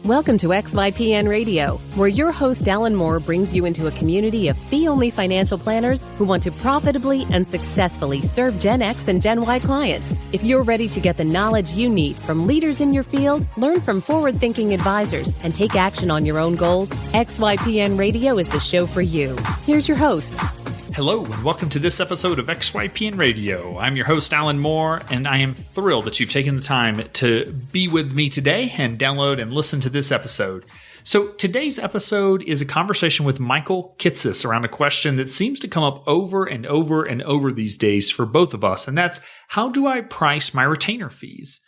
Welcome to XYPN Radio, where your host Alan Moore brings you into a community of fee-only financial planners who want to profitably and successfully serve Gen X and Gen Y clients. If you're ready to get the knowledge you need from leaders in your field, learn from forward-thinking advisors, and take action on your own goals, XYPN Radio is the show for you. Here's your host. Hello, and welcome to this episode of XYPN Radio. I'm your host, Alan Moore, and I am thrilled that you've taken the time to be with me today and download and listen to this episode. So today's episode is a conversation with Michael Kitces around a question that seems to come up over and over and over these days for both of us, and that's, how do I price my retainer fees?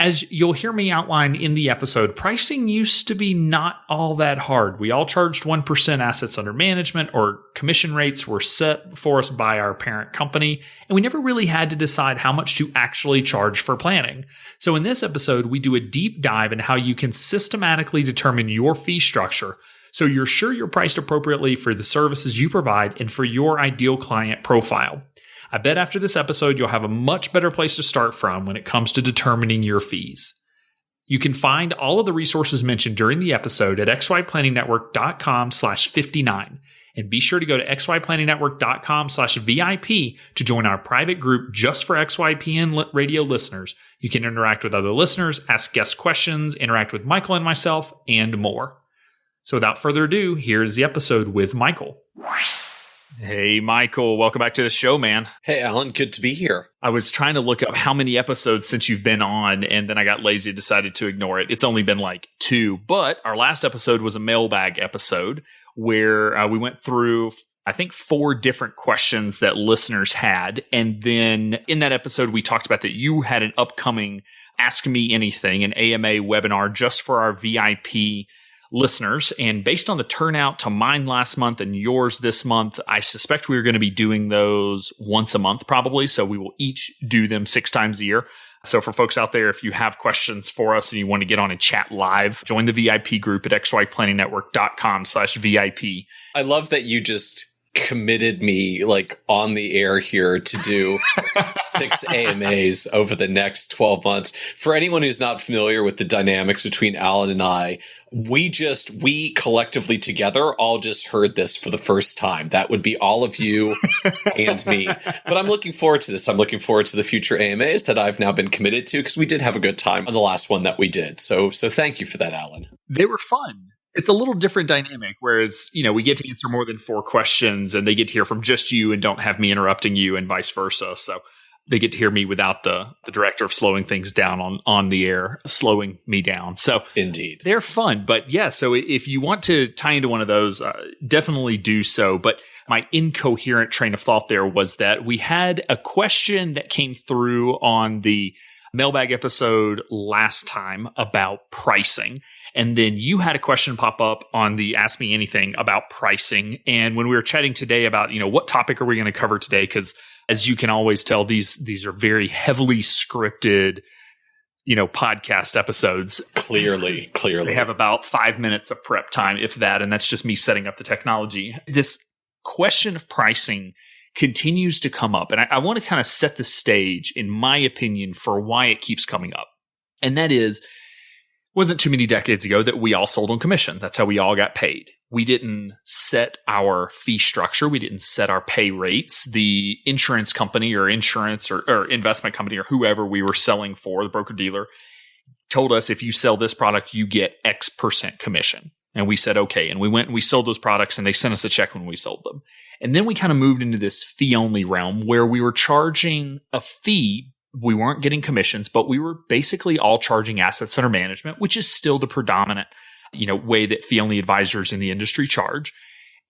As you'll hear me outline in the episode, pricing used to be not all that hard. We all charged 1% assets under management, or commission rates were set for us by our parent company, and we never really had to decide how much to actually charge for planning. So in this episode, we do a deep dive into how you can systematically determine your fee structure so you're sure you're priced appropriately for the services you provide and for your ideal client profile. I bet after this episode, you'll have a much better place to start from when it comes to determining your fees. You can find all of the resources mentioned during the episode at xyplanningnetwork.com/59. And be sure to go to xyplanningnetwork.com/VIP to join our private group just for XYPN radio listeners. You can interact with other listeners, ask guest questions, interact with Michael and myself, and more. So without further ado, here's the episode with Michael. Hey, Michael, welcome back to the show, man. Hey, Alan, good to be here. I was trying to look up how many episodes since you've been on, and then I got lazy and decided to ignore it. It's only been like 2, but our last episode was a mailbag episode where we went through, I think, 4 different questions that listeners had. And then in that episode, we talked about that you had an upcoming Ask Me Anything, an AMA webinar just for our VIP listeners. And based on the turnout to mine last month and yours this month, I suspect we're going to be doing those once a month probably. So we will each do them 6 times a year. So for folks out there, if you have questions for us and you want to get on and chat live, join the VIP group at xyplanningnetwork.com/VIP. I love that you just committed me like on the air here to do 6 AMAs over the next 12 months. For anyone who's not familiar with the dynamics between Alan and I, we collectively together all just heard this for the first time. That would be all of you and me. But I'm looking forward to this. I'm looking forward to the future AMAs that I've now been committed to, because we did have a good time on the last one that we did. So thank you for that, Alan. They were fun. It's a little different dynamic, whereas, we get to answer more than 4 questions and they get to hear from just you and don't have me interrupting you and vice versa. So they get to hear me without the director of slowing things down on the air, slowing me down. So indeed, they're fun. But yeah, so if you want to tie into one of those, definitely do so. But my incoherent train of thought there was that we had a question that came through on the mailbag episode last time about pricing. And then you had a question pop up on the Ask Me Anything about pricing. And when we were chatting today about, what topic are we going to cover today? Because as you can always tell, these are very heavily scripted, podcast episodes. Clearly. They have about 5 minutes of prep time, if that. And that's just me setting up the technology. This question of pricing continues to come up. And I want to kind of set the stage, in my opinion, for why it keeps coming up. And that is, wasn't too many decades ago that we all sold on commission. That's how we all got paid. We didn't set our fee structure. We didn't set our pay rates. The insurance company or insurance or investment company or whoever we were selling for, the broker dealer, told us, if you sell this product, you get X% commission. And we said, okay. And we went and we sold those products and they sent us a check when we sold them. And then we kind of moved into this fee only realm where we were charging a fee. We weren't getting commissions, but we were basically all charging assets under management, which is still the predominant, way that fee-only advisors in the industry charge.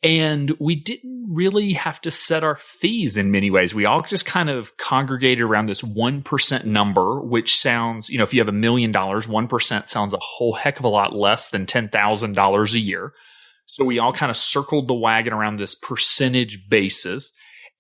And we didn't really have to set our fees in many ways. We all just kind of congregated around this 1% number, which sounds, if you have $1 million, 1% sounds a whole heck of a lot less than $10,000 a year. So we all kind of circled the wagon around this percentage basis.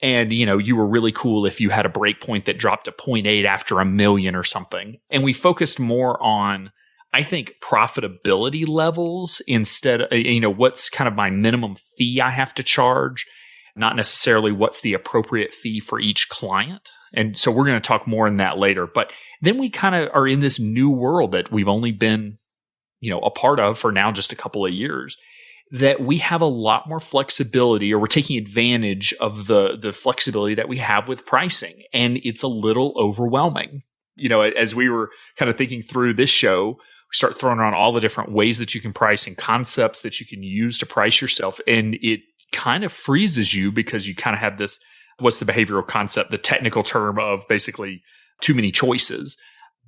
And, you were really cool if you had a break point that dropped to 0.8 after $1 million or something. And we focused more on, I think, profitability levels instead of, what's kind of my minimum fee I have to charge, not necessarily what's the appropriate fee for each client. And so we're going to talk more on that later. But then we kind of are in this new world that we've only been a part of for now just a couple of years, that we have a lot more flexibility, or we're taking advantage of the flexibility that we have with pricing. And it's a little overwhelming. As we were kind of thinking through this show, we start throwing around all the different ways that you can price and concepts that you can use to price yourself. And it kind of freezes you because you kind of have this, what's the behavioral concept, the technical term of basically too many choices,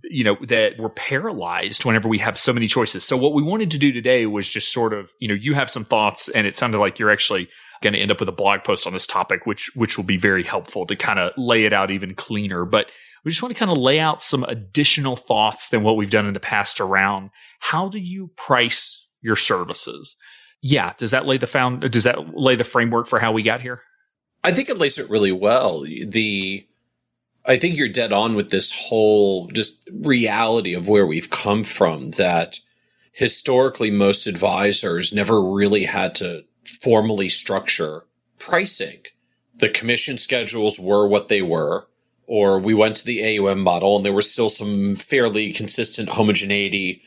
that we're paralyzed whenever we have so many choices. So what we wanted to do today was just sort of, you have some thoughts, and it sounded like you're actually going to end up with a blog post on this topic, which will be very helpful to kind of lay it out even cleaner. But we just want to kind of lay out some additional thoughts than what we've done in the past around how do you price your services? Yeah. Does that lay the framework for how we got here? I think it lays it really well. I think you're dead on with this whole just reality of where we've come from, that historically most advisors never really had to formally structure pricing. The commission schedules were what they were, or we went to the AUM model and there was still some fairly consistent homogeneity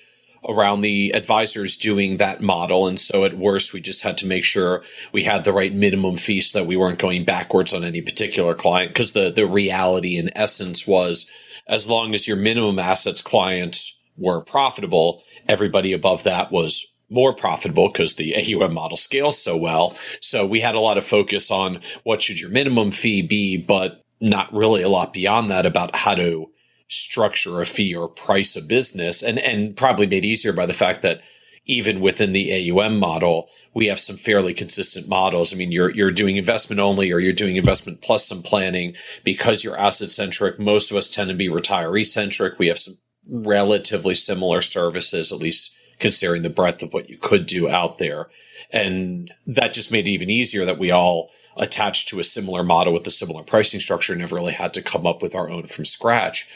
around the advisors doing that model. And so at worst, we just had to make sure we had the right minimum fee so that we weren't going backwards on any particular client. Because the reality in essence was, as long as your minimum assets clients were profitable, everybody above that was more profitable because the AUM model scales so well. So we had a lot of focus on what should your minimum fee be, but not really a lot beyond that about how to structure a fee or price a business, and probably made easier by the fact that even within the AUM model, we have some fairly consistent models. I mean, you're doing investment only, or you're doing investment plus some planning. Because you're asset centric, most of us tend to be retiree centric. We have some relatively similar services, at least considering the breadth of what you could do out there. And that just made it even easier that we all attached to a similar model with a similar pricing structure, never really had to come up with our own from scratch,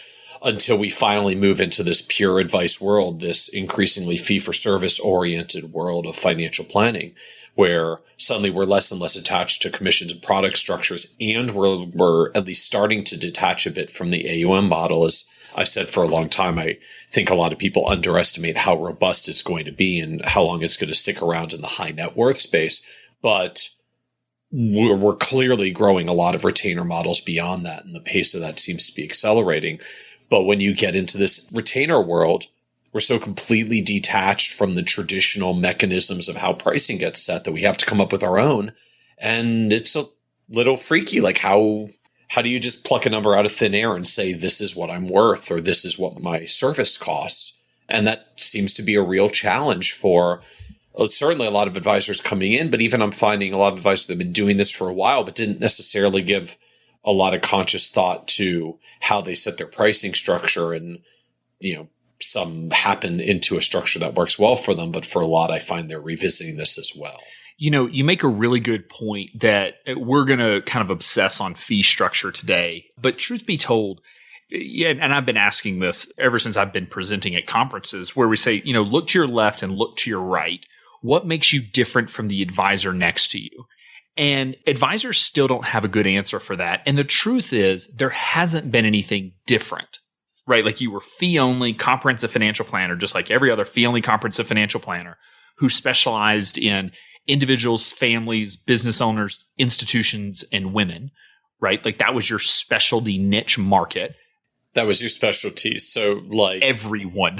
until we finally move into this pure advice world, this increasingly fee-for-service oriented world of financial planning, where suddenly we're less and less attached to commissions and product structures, and we're at least starting to detach a bit from the AUM model. As I've said for a long time, I think a lot of people underestimate how robust it's going to be and how long it's going to stick around in the high net worth space. But we're clearly growing a lot of retainer models beyond that, and the pace of that seems to be accelerating. But when you get into this retainer world, we're so completely detached from the traditional mechanisms of how pricing gets set that we have to come up with our own. And it's a little freaky. Like, how do you just pluck a number out of thin air and say, this is what I'm worth, or this is what my service costs? And that seems to be a real challenge for certainly a lot of advisors coming in, but even I'm finding a lot of advisors that have been doing this for a while, but didn't necessarily give a lot of conscious thought to how they set their pricing structure. And, some happen into a structure that works well for them. But for a lot, I find they're revisiting this as well. You make a really good point that we're going to kind of obsess on fee structure today. But truth be told, and I've been asking this ever since I've been presenting at conferences, where we say, look to your left and look to your right. What makes you different from the advisor next to you? And advisors still don't have a good answer for that. And the truth is, there hasn't been anything different, right? Like, you were fee-only comprehensive financial planner, just like every other fee-only comprehensive financial planner who specialized in individuals, families, business owners, institutions, and women, right? Like, that was your specialty niche market. That was your specialty. So, like, everyone.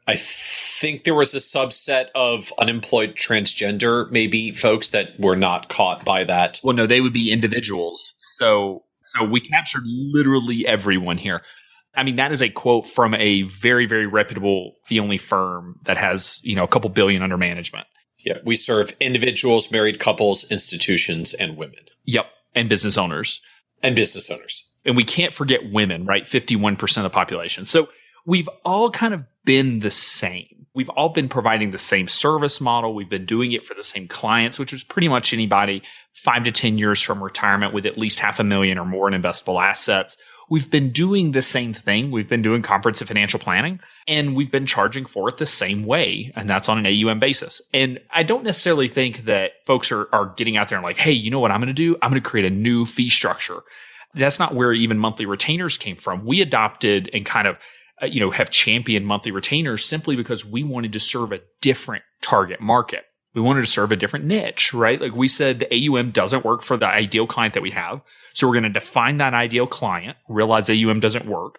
I think there was a subset of unemployed transgender, maybe folks that were not caught by that. Well, no, they would be individuals. So we captured literally everyone here. I mean, that is a quote from a very, very reputable fee-only firm that has, a couple billion under management. Yeah, we serve individuals, married couples, institutions, and women. Yep, and business owners. And business owners. And we can't forget women, right? 51% of the population. So we've all kind of been the same. We've all been providing the same service model. We've been doing it for the same clients, which was pretty much anybody 5 to 10 years from retirement with at least $500,000 or more in investable assets. We've been doing the same thing. We've been doing comprehensive financial planning, and we've been charging for it the same way. And that's on an AUM basis. And I don't necessarily think that folks are getting out there and like, hey, you know what I'm going to do? I'm going to create a new fee structure. That's not where even monthly retainers came from. We adopted and kind of have championed monthly retainers simply because we wanted to serve a different target market. We wanted to serve a different niche, right? Like we said, the AUM doesn't work for the ideal client that we have. So we're going to define that ideal client, realize AUM doesn't work.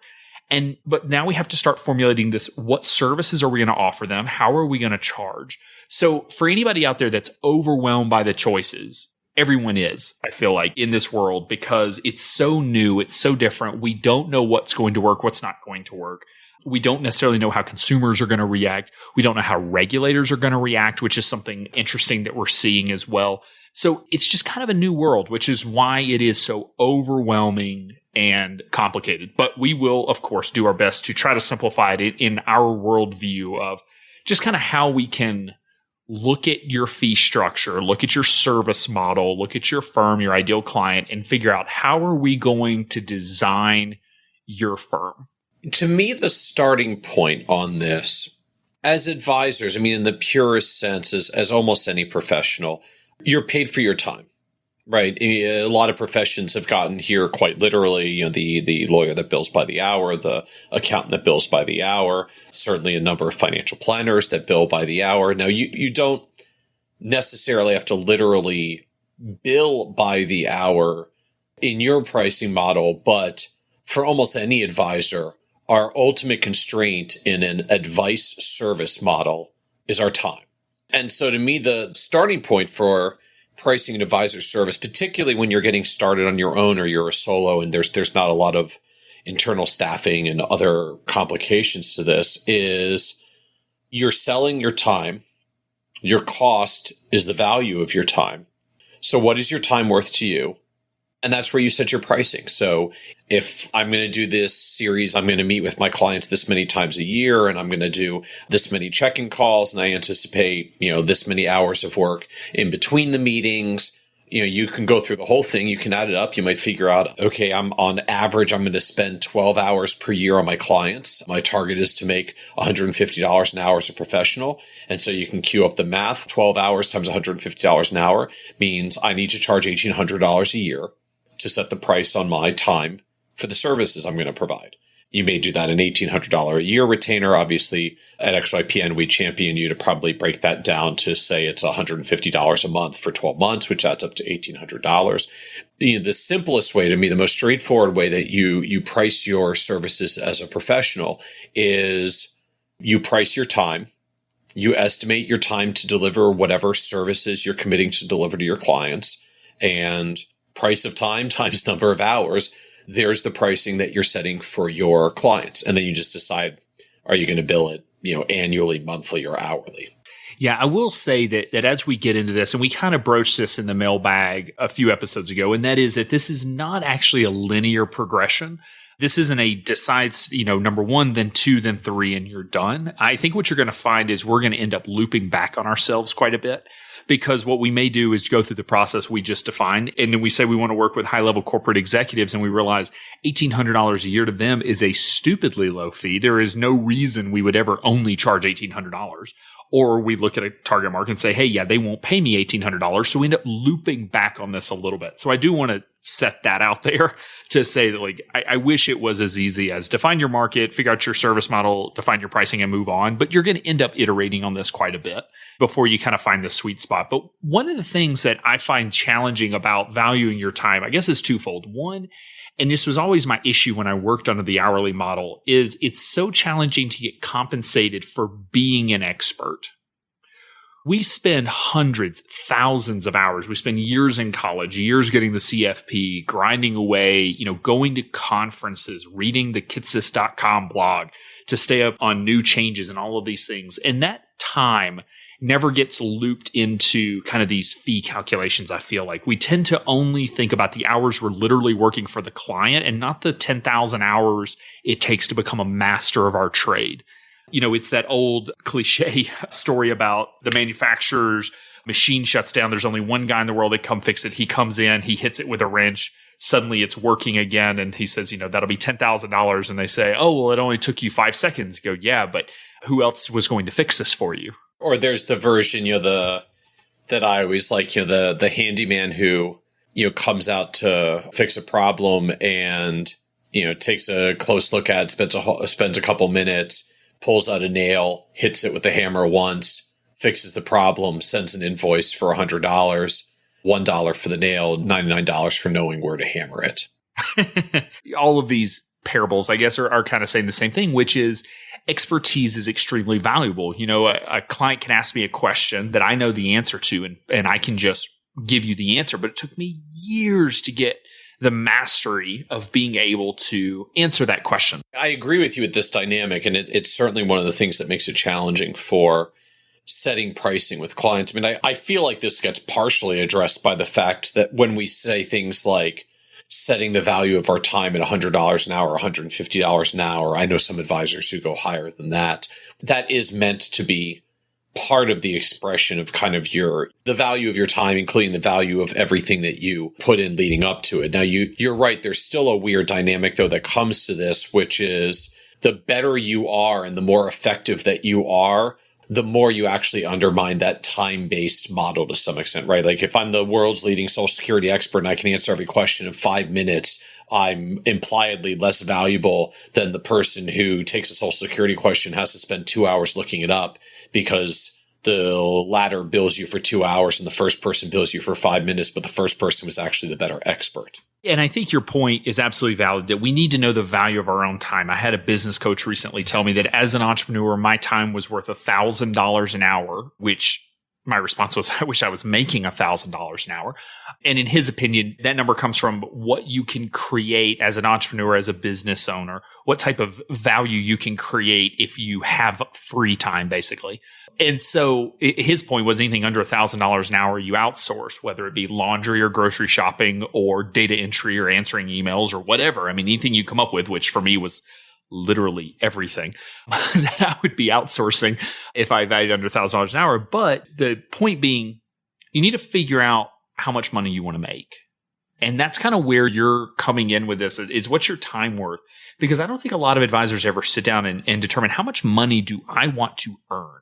But now we have to start formulating this. What services are we going to offer them? How are we going to charge? So for anybody out there that's overwhelmed by the choices, everyone is, I feel like, in this world because it's so new. It's so different. We don't know what's going to work, what's not going to work. We don't necessarily know how consumers are going to react. We don't know how regulators are going to react, which is something interesting that we're seeing as well. So it's just kind of a new world, which is why it is so overwhelming and complicated. But we will, of course, do our best to try to simplify it in our worldview of just kind of how we can look at your fee structure, look at your service model, look at your firm, your ideal client, and figure out how are we going to design your firm. To me, the starting point on this, as advisors, I mean, in the purest sense, as almost any professional, you're paid for your time, right? A lot of professions have gotten here quite literally, the lawyer that bills by the hour, the accountant that bills by the hour, certainly a number of financial planners that bill by the hour. Now, you don't necessarily have to literally bill by the hour in your pricing model, but for almost any advisor, our ultimate constraint in an advice service model is our time. And so to me, the starting point for pricing an advisor service, particularly when you're getting started on your own or you're a solo and there's not a lot of internal staffing and other complications to this, is you're selling your time. Your cost is the value of your time. So what is your time worth to you? And that's where you set your pricing. So if I'm going to do this series, I'm going to meet with my clients this many times a year, and I'm going to do this many check-in calls, and I anticipate, this many hours of work in between the meetings. You can go through the whole thing. You can add it up. You might figure out, okay, I'm on average, I'm going to spend 12 hours per year on my clients. My target is to make $150 an hour as a professional. And so you can queue up the math. 12 hours times $150 an hour means I need to charge $1,800 a year to set the price on my time for the services I'm going to provide. You may do that an $1,800 a year retainer. Obviously, at XYPN, we champion you to probably break that down to say it's $150 a month for 12 months, which adds up to $1,800. The simplest way, to me, the most straightforward way that you price your services as a professional is you price your time. You estimate your time to deliver whatever services you're committing to deliver to your clients, and price of time times number of hours, there's the pricing that you're setting for your clients. And then you just decide, are you going to bill it, annually, monthly, or hourly? Yeah, I will say that as we get into this, and we kind of broached this in the mailbag a few episodes ago, and that is that this is not actually a linear progression. This isn't a decides, number one, then two, then three, and you're done. I think what you're going to find is we're going to end up looping back on ourselves quite a bit, because what we may do is go through the process we just defined, and then we say we want to work with high-level corporate executives, and we realize $1,800 a year to them is a stupidly low fee. There is no reason we would ever only charge $1,800. Or we look at a target market and say, hey, yeah, they won't pay me $1,800. So we end up looping back on this a little bit. So I do want to set that out there to say that, I wish it was as easy as define your market, figure out your service model, define your pricing, and move on. But you're going to end up iterating on this quite a bit before you kind of find the sweet spot. But one of the things that I find challenging about valuing your time, I guess, is twofold. One, and this was always my issue when I worked under the hourly model, is it's so challenging to get compensated for being an expert. We spend hundreds, thousands of hours. We spend years in college, years getting the CFP, grinding away, going to conferences, reading the Kitces.com blog to stay up on new changes and all of these things. And that time never gets looped into kind of these fee calculations. I feel like we tend to only think about the hours we're literally working for the client and not the 10,000 hours it takes to become a master of our trade. It's that old cliche story about the manufacturer's machine shuts down. There's only one guy in the world that come fix it. He comes in, he hits it with a wrench. Suddenly it's working again. And he says, that'll be $10,000. And they say, oh, well, it only took you 5 seconds. You go, yeah, but who else was going to fix this for you? Or there's the version, that I always like, the handyman who, comes out to fix a problem and takes a close look at it, spends a couple minutes, pulls out a nail, hits it with the hammer once, fixes the problem, sends an invoice for $100, $1 for the nail, $99 for knowing where to hammer it. All of these parables, I guess, are kind of saying the same thing, which is expertise is extremely valuable. A client can ask me a question that I know the answer to, and I can just give you the answer. But it took me years to get the mastery of being able to answer that question. I agree with you with this dynamic, and it's certainly one of the things that makes it challenging for setting pricing with clients. I mean, I feel like this gets partially addressed by the fact that when we say things like setting the value of our time at $100 an hour, $150 an hour, I know some advisors who go higher than that. That is meant to be part of the expression of kind of the value of your time, including the value of everything that you put in leading up to it. Now, you're right. There's still a weird dynamic, though, that comes to this, which is the better you are and the more effective that you are, the more you actually undermine that time-based model to some extent, right? Like if I'm the world's leading Social Security expert and I can answer every question in 5 minutes, I'm impliedly less valuable than the person who takes a Social Security question, has to spend 2 hours looking it up because the latter bills you for 2 hours and the first person bills you for 5 minutes, but the first person was actually the better expert. And I think your point is absolutely valid that we need to know the value of our own time. I had a business coach recently tell me that as an entrepreneur, my time was worth $1,000 an hour, which my response was, I wish I was making $1,000 an hour. And in his opinion, that number comes from what you can create as an entrepreneur, as a business owner, what type of value you can create if you have free time, basically. And so his point was anything under $1,000 an hour you outsource, whether it be laundry or grocery shopping or data entry or answering emails or whatever. I mean, anything you come up with, which for me was literally everything that I would be outsourcing if I valued under $1,000 an hour. But the point being, you need to figure out how much money you want to make. And that's kind of where you're coming in with this, is what's your time worth? Because I don't think a lot of advisors ever sit down and determine how much money do I want to earn?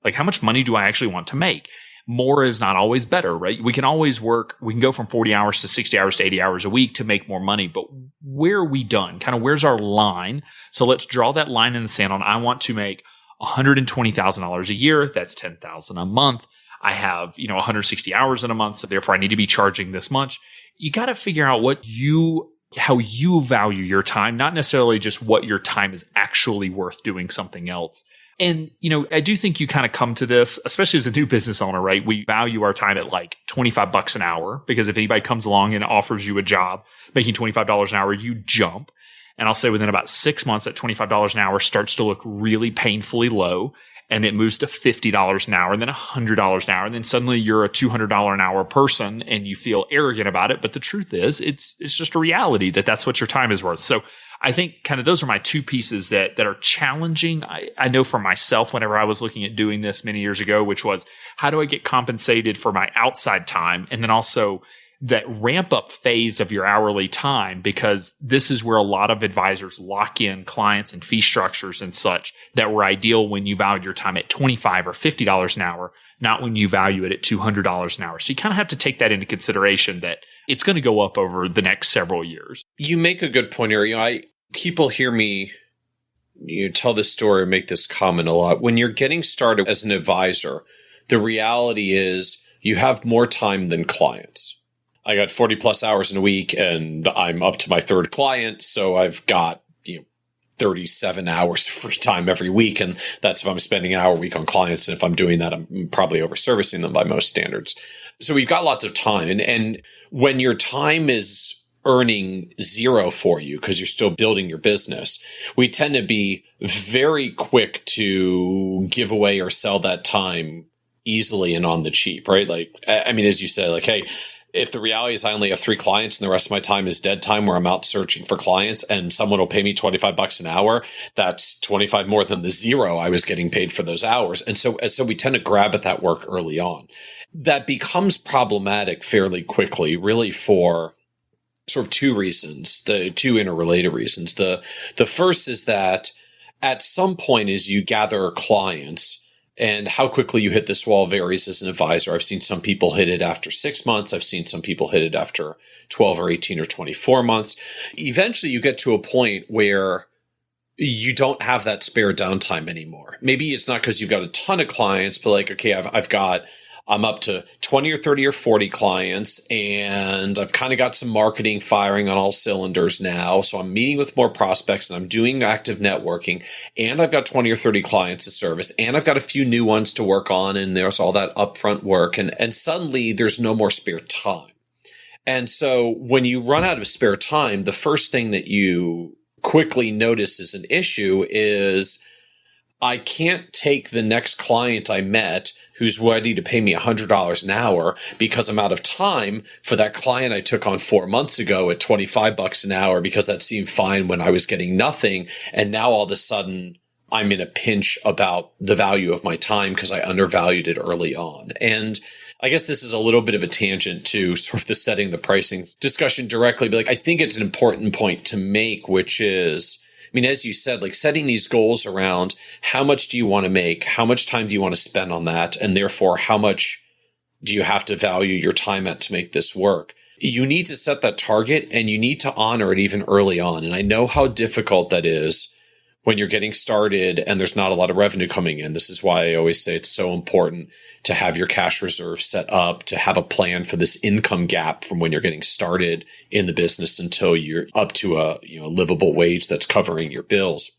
Like, how much money do I actually want to make? More is not always better, right? We can always we can go from 40 hours to 60 hours to 80 hours a week to make more money. But where are we done? Kind of where's our line? So let's draw that line in the sand on, I want to make $120,000 a year. That's $10,000 a month. I have, 160 hours in a month. So therefore I need to be charging this much. You got to figure out how you value your time, not necessarily just what your time is actually worth doing something else. And, I do think you kind of come to this, especially as a new business owner, right? We value our time at like $25 an hour, because if anybody comes along and offers you a job making $25 an hour, you jump. And I'll say within about 6 months, that $25 an hour starts to look really painfully low. And it moves to $50 an hour, and then $100 an hour. And then suddenly you're a $200 an hour person and you feel arrogant about it. But the truth is, it's just a reality that that's what your time is worth. So I think kind of those are my two pieces that are challenging. I know for myself, whenever I was looking at doing this many years ago, which was, how do I get compensated for my outside time? And then also that ramp up phase of your hourly time, because this is where a lot of advisors lock in clients and fee structures and such that were ideal when you valued your time at $25 or $50 an hour, not when you value it at $200 an hour. So you kind of have to take that into consideration, that it's going to go up over the next several years. You make a good point here. People hear me tell this story or make this comment a lot. When you're getting started as an advisor, the reality is you have more time than clients. I got 40 plus hours in a week and I'm up to my third client. So I've got, 37 hours of free time every week. And that's if I'm spending an hour a week on clients. And if I'm doing that, I'm probably over servicing them by most standards. So we've got lots of time. And when your time is earning zero for you because you're still building your business, we tend to be very quick to give away or sell that time easily and on the cheap, right? Like, I mean, as you said, like, hey, if the reality is I only have 3 clients and the rest of my time is dead time where I'm out searching for clients and someone will pay me $25 an hour, that's 25 more than the zero I was getting paid for those hours. And so we tend to grab at that work early on. That becomes problematic fairly quickly, really, for sort of 2 reasons, the 2 interrelated reasons. The first is that at some point as you gather clients, And how quickly you hit this wall varies as an advisor. I've seen some people hit it after 6 months. I've seen some people hit it after 12 or 18 or 24 months. Eventually you get to a point where you don't have that spare downtime anymore. Maybe it's not because you've got a ton of clients, but like, okay, I'm up to 20 or 30 or 40 clients, and I've kind of got some marketing firing on all cylinders now. So I'm meeting with more prospects and I'm doing active networking, and I've got 20 or 30 clients to service, and I've got a few new ones to work on, and there's all that upfront work. And suddenly there's no more spare time. And so when you run out of spare time, the first thing that you quickly notice is an issue is I can't take the next client I met who's ready to pay me $100 an hour because I'm out of time for that client I took on 4 months ago at $25 an hour because that seemed fine when I was getting nothing. And now all of a sudden I'm in a pinch about the value of my time because I undervalued it early on. And I guess this is a little bit of a tangent to sort of the setting the pricing discussion directly, but like I think it's an important point to make, which is, I mean, as you said, like setting these goals around how much do you want to make? How much time do you want to spend on that? And therefore, how much do you have to value your time at to make this work? You need to set that target and you need to honor it even early on. And I know how difficult that is when you're getting started and there's not a lot of revenue coming in. This is why I always say it's so important to have your cash reserve set up, to have a plan for this income gap from when you're getting started in the business until you're up to a livable wage that's covering your bills.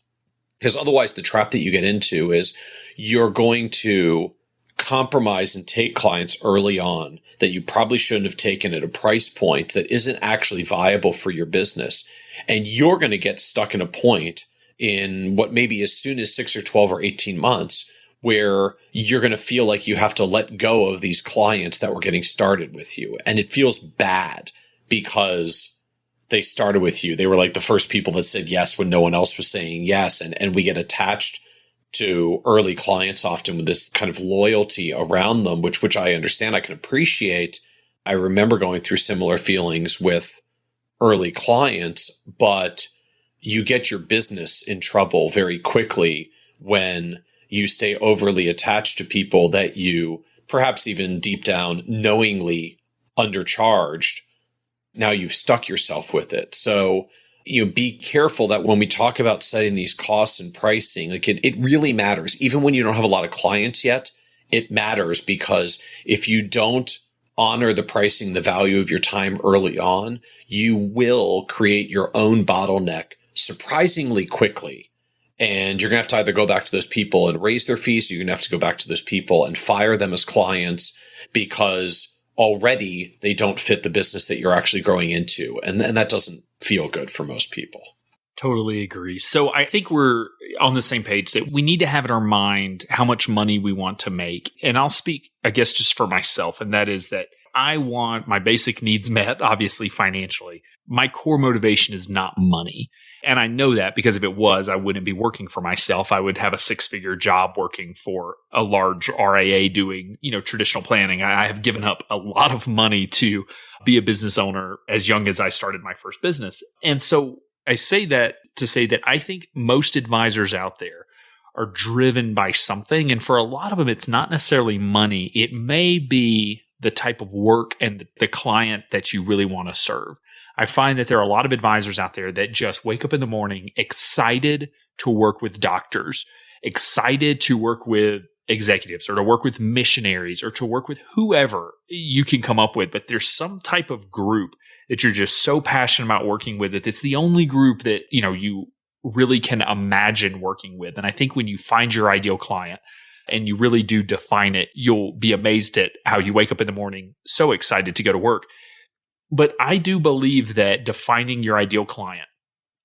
Because otherwise the trap that you get into is you're going to compromise and take clients early on that you probably shouldn't have taken at a price point that isn't actually viable for your business. And you're going to get stuck in a point in what maybe as soon as 6 or 12 or 18 months where you're going to feel like you have to let go of these clients that were getting started with you. And it feels bad because they started with you. They were like the first people that said yes when no one else was saying yes. And we get attached to early clients often with this kind of loyalty around them, which I understand, I can appreciate. I remember going through similar feelings with early clients, but you get your business in trouble very quickly when you stay overly attached to people that you perhaps even deep down knowingly undercharged. Now you've stuck yourself with it. So, be careful that when we talk about setting these costs and pricing, like it really matters. Even when you don't have a lot of clients yet, it matters because if you don't honor the pricing, the value of your time early on, you will create your own bottleneck surprisingly quickly. And you're going to have to either go back to those people and raise their fees. Or you're going to have to go back to those people and fire them as clients because already they don't fit the business that you're actually growing into. And that doesn't feel good for most people. Totally agree. So I think we're on the same page that we need to have in our mind how much money we want to make. And I'll speak, I guess, just for myself. And that is that I want my basic needs met, obviously financially. My core motivation is not money. And I know that because if it was, I wouldn't be working for myself. I would have a 6-figure job working for a large RIA doing, traditional planning. I have given up a lot of money to be a business owner as young as I started my first business. And so I say that to say that I think most advisors out there are driven by something. And for a lot of them, it's not necessarily money. It may be the type of work and the client that you really want to serve. I find that there are a lot of advisors out there that just wake up in the morning excited to work with doctors, excited to work with executives or to work with missionaries or to work with whoever you can come up with. But there's some type of group that you're just so passionate about working with that it's the only group that, you really can imagine working with. And I think when you find your ideal client and you really do define it, you'll be amazed at how you wake up in the morning so excited to go to work. But I do believe that defining your ideal client,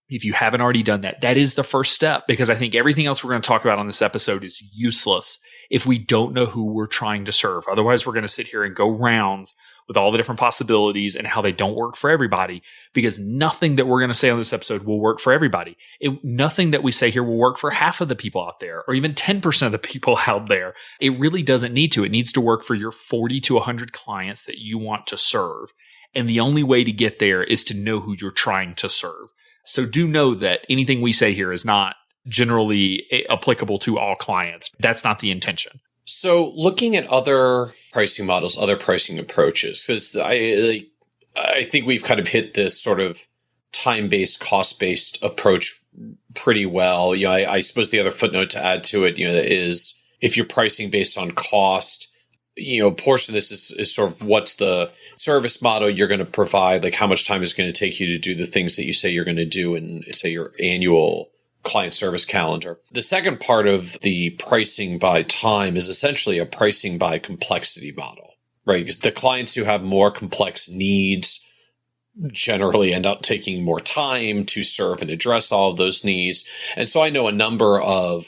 if you haven't already done that, that is the first step, because I think everything else we're going to talk about on this episode is useless if we don't know who we're trying to serve. Otherwise, we're going to sit here and go rounds with all the different possibilities and how they don't work for everybody, because nothing that we're going to say on this episode will work for everybody. Nothing that we say here will work for half of the people out there or even 10% of the people out there. It really doesn't need to. It needs to work for your 40 to 100 clients that you want to serve. And the only way to get there is to know who you're trying to serve. So do know that anything we say here is not generally applicable to all clients. That's not the intention. So looking at other pricing models, other pricing approaches, because I think we've kind of hit this sort of time-based, cost-based approach pretty well. I suppose the other footnote to add to it, is if you're pricing based on cost, a portion of this is sort of what's the service model you're going to provide, like how much time is going to take you to do the things that you say you're going to do in, say, your annual client service calendar. The second part of the pricing by time is essentially a pricing by complexity model, right? Because the clients who have more complex needs generally end up taking more time to serve and address all of those needs. And so I know a number of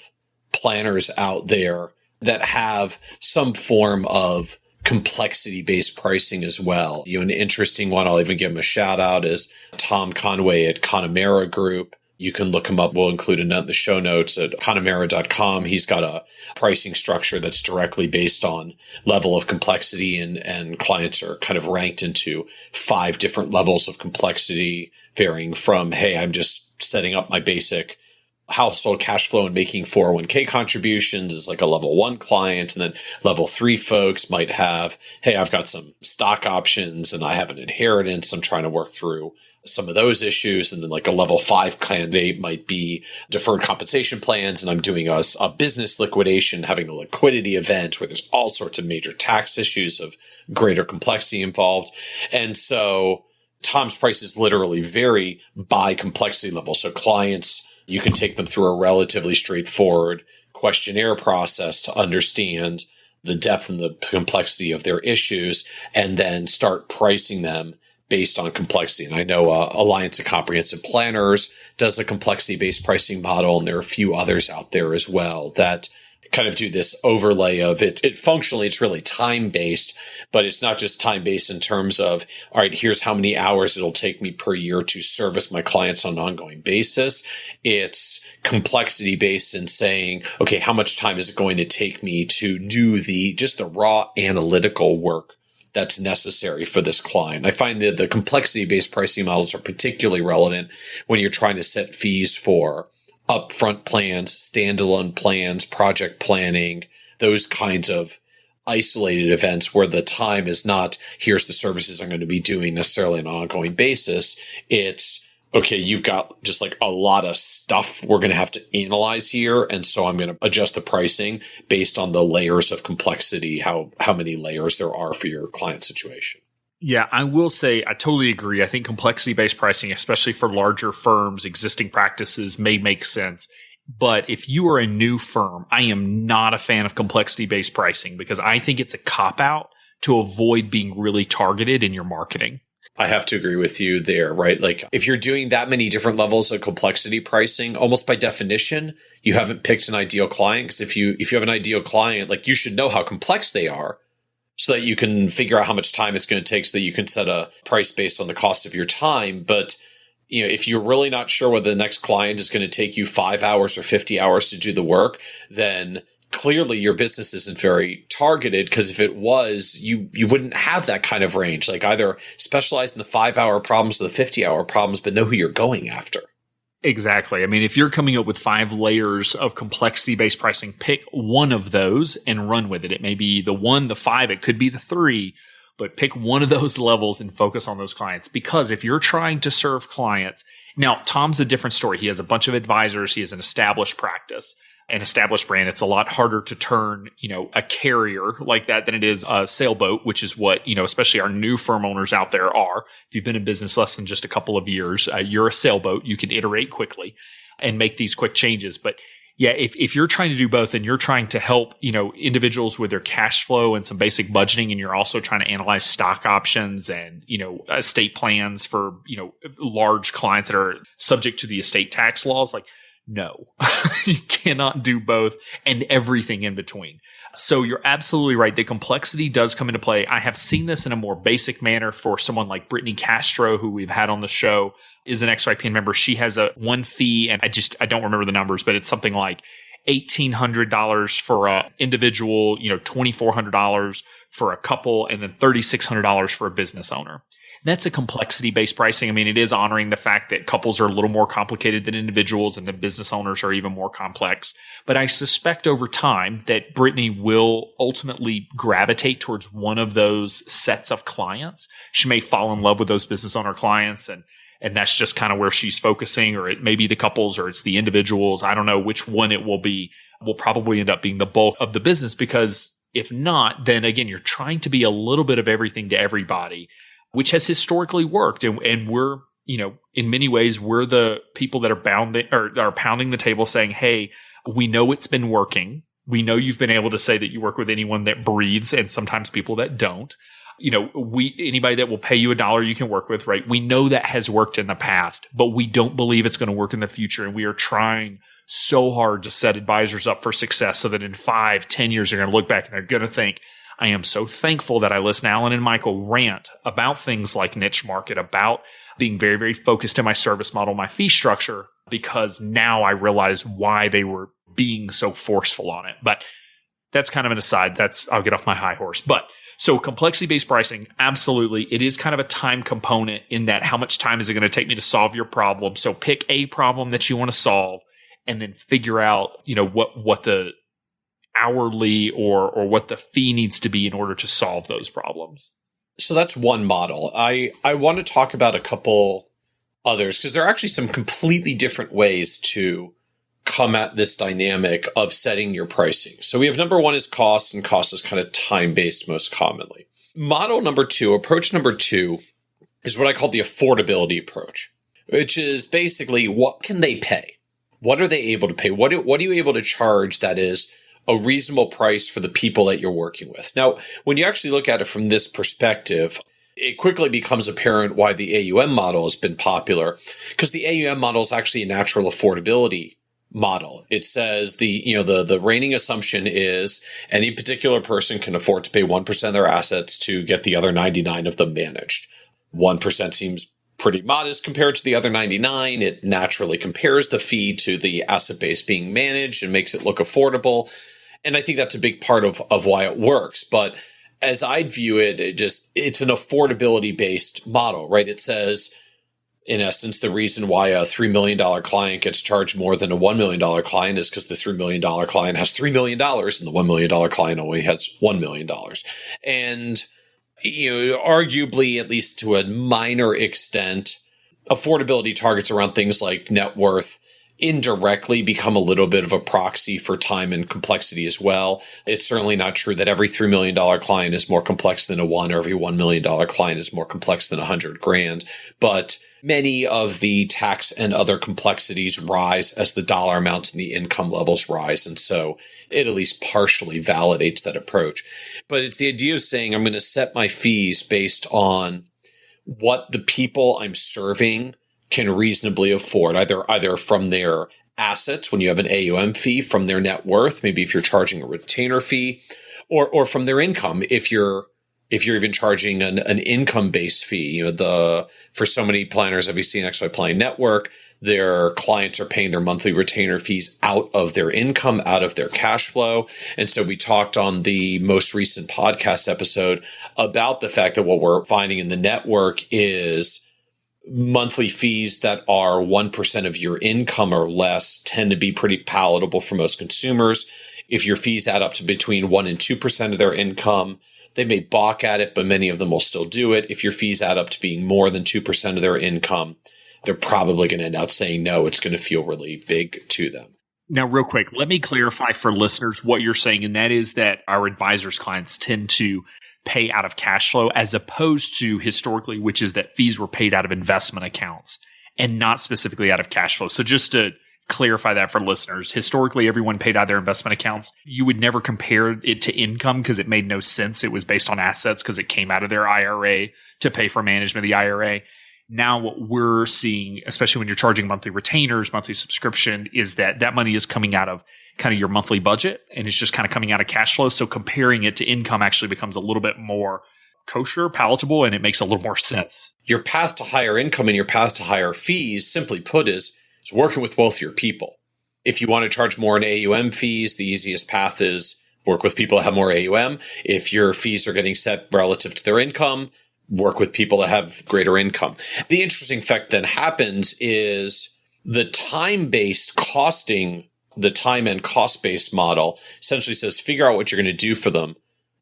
planners out there that have some form of complexity-based pricing as well. An interesting one, I'll even give him a shout out, is Tom Conway at Connemara Group. You can look him up. We'll include a note in the show notes at connemara.com. He's got a pricing structure that's directly based on level of complexity, and clients are kind of ranked into 5 different levels of complexity, varying from, hey, I'm just setting up my basic household cash flow and making 401k contributions is like a level 1 client. And then level 3 folks might have, hey, I've got some stock options and I have an inheritance. I'm trying to work through some of those issues. And then like a level 5 candidate might be deferred compensation plans. And I'm doing a business liquidation, having a liquidity event where there's all sorts of major tax issues of greater complexity involved. And so Tom's prices literally vary by complexity level. So clients, you can take them through a relatively straightforward questionnaire process to understand the depth and the complexity of their issues, and then start pricing them based on complexity. And I know Alliance of Comprehensive Planners does a complexity-based pricing model, and there are a few others out there as well that kind of do this overlay of it. Functionally, it's really time-based, but it's not just time-based in terms of, all right, here's how many hours it'll take me per year to service my clients on an ongoing basis. It's complexity-based in saying, okay, how much time is it going to take me to do just the raw analytical work that's necessary for this client? I find that the complexity-based pricing models are particularly relevant when you're trying to set fees for upfront plans, standalone plans, project planning, those kinds of isolated events where the time is not, here's the services I'm going to be doing necessarily on an ongoing basis. It's, okay, you've got just like a lot of stuff we're going to have to analyze here. And so I'm going to adjust the pricing based on the layers of complexity, how many layers there are for your client situation. Yeah, I will say I totally agree. I think complexity-based pricing, especially for larger firms, existing practices, may make sense. But if you are a new firm, I am not a fan of complexity-based pricing because I think it's a cop-out to avoid being really targeted in your marketing. I have to agree with you there, right? Like if you're doing that many different levels of complexity pricing, almost by definition, you haven't picked an ideal client. Because if you have an ideal client, like you should know how complex they are, so that you can figure out how much time it's going to take so that you can set a price based on the cost of your time. But, if you're really not sure whether the next client is going to take you 5 hours or 50 hours to do the work, then clearly your business isn't very targeted, because if it was, you wouldn't have that kind of range. Like either specialize in the 5-hour problems or the 50-hour problems, but know who you're going after. Exactly. I mean, if you're coming up with 5 layers of complexity-based pricing, pick one of those and run with it. It may be the 1, the 5, it could be the 3, but pick one of those levels and focus on those clients. Because if you're trying to serve clients, now Tom's a different story. He has a bunch of advisors. He has an established practice, an established brand. It's a lot harder to turn, a carrier like that than it is a sailboat, which is what, especially our new firm owners out there are. If you've been in business less than just a couple of years, you're a sailboat. You can iterate quickly and make these quick changes. But yeah, if you're trying to do both and you're trying to help, individuals with their cash flow and some basic budgeting, and you're also trying to analyze stock options and, estate plans for, large clients that are subject to the estate tax laws, like, no, you cannot do both and everything in between. So you're absolutely right. The complexity does come into play. I have seen this in a more basic manner for someone like Brittany Castro, who we've had on the show, is an XYPN member. She has one fee, and I don't remember the numbers, but it's something like $1,800 for an individual, $2,400 for a couple, and then $3,600 for a business owner. That's a complexity-based pricing. I mean, it is honoring the fact that couples are a little more complicated than individuals and the business owners are even more complex. But I suspect over time that Brittany will ultimately gravitate towards one of those sets of clients. She may fall in love with those business owner clients, and that's just kind of where she's focusing, or it may be the couples or it's the individuals. I don't know which one it will be. Will probably end up being the bulk of the business, because if not, then again, you're trying to be a little bit of everything to everybody, which has historically worked. And we're, in many ways, we're the people that are pounding the table saying, hey, we know it's been working. We know you've been able to say that you work with anyone that breathes, and sometimes people that don't. Anybody that will pay you $1 you can work with, right? We know that has worked in the past, but we don't believe it's going to work in the future. And we are trying so hard to set advisors up for success so that in 5-10 years, they're going to look back and they're going to think, I am so thankful that I listened to Alan and Michael rant about things like niche market, about being very, very focused in my service model, my fee structure, because now I realize why they were being so forceful on it. But that's kind of an aside. I'll get off my high horse. But so complexity-based pricing, absolutely. It is kind of a time component in that how much time is it going to take me to solve your problem? So pick a problem that you want to solve and then figure out, what the hourly or what the fee needs to be in order to solve those problems. So that's one model. I want to talk about a couple others, because there are actually some completely different ways to come at this dynamic of setting your pricing. So we have number one is cost, and cost is kind of time-based most commonly. Approach number two is what I call the affordability approach, which is basically what can they pay? What are they able to pay? What are you able to charge that is a reasonable price for the people that you're working with? Now, when you actually look at it from this perspective, it quickly becomes apparent why the AUM model has been popular, because the AUM model is actually a natural affordability model. It says the reigning assumption is any particular person can afford to pay 1% of their assets to get the other 99 of them managed. 1% seems pretty modest compared to the other 99. It naturally compares the fee to the asset base being managed and makes it look affordable. And I think that's a big part of why it works. But as I view it, it's an affordability based model, right? It says, in essence, the reason why a $3 million client gets charged more than a $1 million client is because the $3 million client has $3 million and the $1 million client only has $1 million. And, arguably, at least to a minor extent, affordability targets around things like net worth indirectly become a little bit of a proxy for time and complexity as well. It's certainly not true that every $3 million client is more complex than or every $1 million client is more complex than $100,000. But many of the tax and other complexities rise as the dollar amounts and the income levels rise. And so it at least partially validates that approach. But it's the idea of saying, I'm going to set my fees based on what the people I'm serving can reasonably afford, either from their assets when you have an AUM fee, from their net worth, maybe if you're charging a retainer fee, or from their income if you're even charging an income-based fee. For so many planners, obviously in XYPN network, their clients are paying their monthly retainer fees out of their income, out of their cash flow. And so we talked on the most recent podcast episode about the fact that what we're finding in the network is monthly fees that are 1% of your income or less tend to be pretty palatable for most consumers. If your fees add up to between 1% and 2% of their income, they may balk at it, but many of them will still do it. If your fees add up to being more than 2% of their income, they're probably going to end up saying no. It's going to feel really big to them. Now, real quick, let me clarify for listeners what you're saying, and that is that our advisors' clients tend to pay out of cash flow as opposed to historically, which is that fees were paid out of investment accounts and not specifically out of cash flow. So just to clarify that for listeners, historically, everyone paid out of their investment accounts. You would never compare it to income because it made no sense. It was based on assets because it came out of their IRA to pay for management of the IRA. Now what we're seeing, especially when you're charging monthly retainers, monthly subscription, is that money is coming out of kind of your monthly budget and it's just kind of coming out of cash flow. So comparing it to income actually becomes a little bit more kosher, palatable, and it makes a little more sense. Your path to higher income and your path to higher fees, simply put, is working with both your people. If you want to charge more in AUM fees, the easiest path is work with people that have more AUM. If your fees are getting set relative to their income, work with people that have greater income. The interesting effect then happens is the time-based costing, the time and cost-based model essentially says, figure out what you're going to do for them,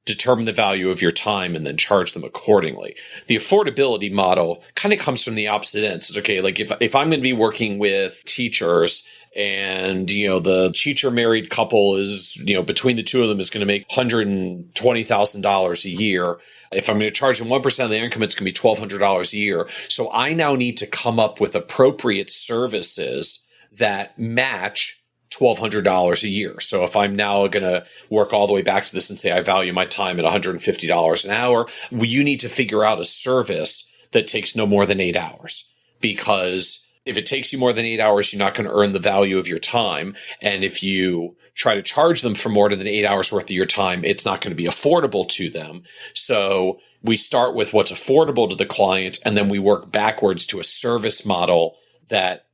determine the value of your time, and then charge them accordingly. The affordability model kind of comes from the opposite end. So it's okay, like if I'm going to be working with teachers and, the teacher married couple is, between the two of them is going to make $120,000 a year. If I'm going to charge them 1% of their income, it's going to be $1,200 a year. So I now need to come up with appropriate services that match $1,200 a year. So if I'm now going to work all the way back to this and say I value my time at $150 an hour, well, you need to figure out a service that takes no more than 8 hours. Because if it takes you more than 8 hours, you're not going to earn the value of your time. And if you try to charge them for more than 8 hours worth of your time, it's not going to be affordable to them. So we start with what's affordable to the client, and then we work backwards to a service model that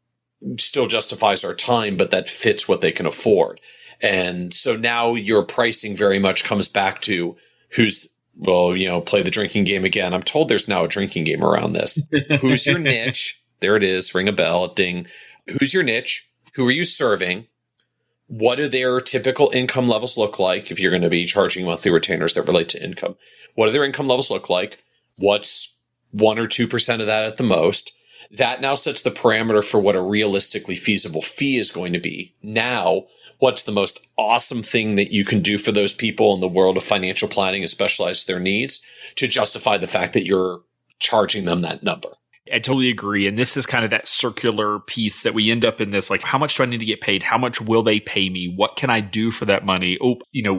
still justifies our time, but that fits what they can afford. And so now your pricing very much comes back to play the drinking game again. I'm told there's now a drinking game around this. Who's your niche? There it is. Ring a bell. Ding. Who's your niche? Who are you serving? What do their typical income levels look like if you're going to be charging monthly retainers that relate to income? What do their income levels look like? What's 1 or 2% of that at the most? That now sets the parameter for what a realistically feasible fee is going to be. Now, what's the most awesome thing that you can do for those people in the world of financial planning and specialize their needs to justify the fact that you're charging them that number? I totally agree. And this is kind of that circular piece that we end up in this, like, how much do I need to get paid? How much will they pay me? What can I do for that money?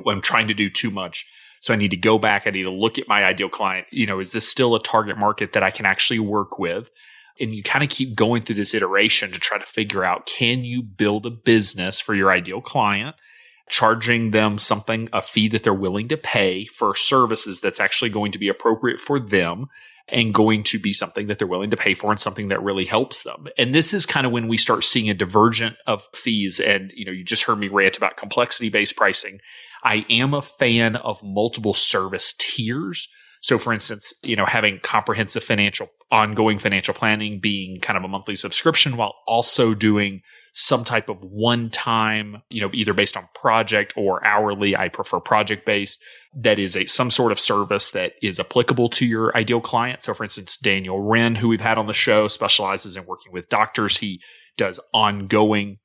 I'm trying to do too much. So I need to go back. I need to look at my ideal client. Is this still a target market that I can actually work with? And you kind of keep going through this iteration to try to figure out, can you build a business for your ideal client, charging them a fee that they're willing to pay for services that's actually going to be appropriate for them and going to be something that they're willing to pay for and something that really helps them. And this is kind of when we start seeing a divergent of fees. And, you just heard me rant about complexity-based pricing. I am a fan of multiple service tiers. So for instance, having comprehensive ongoing financial planning being kind of a monthly subscription while also doing some type of one-time, either based on project or hourly. I prefer project-based. That is some sort of service that is applicable to your ideal client. So for instance, Daniel Wren, who we've had on the show, specializes in working with doctors. He does ongoing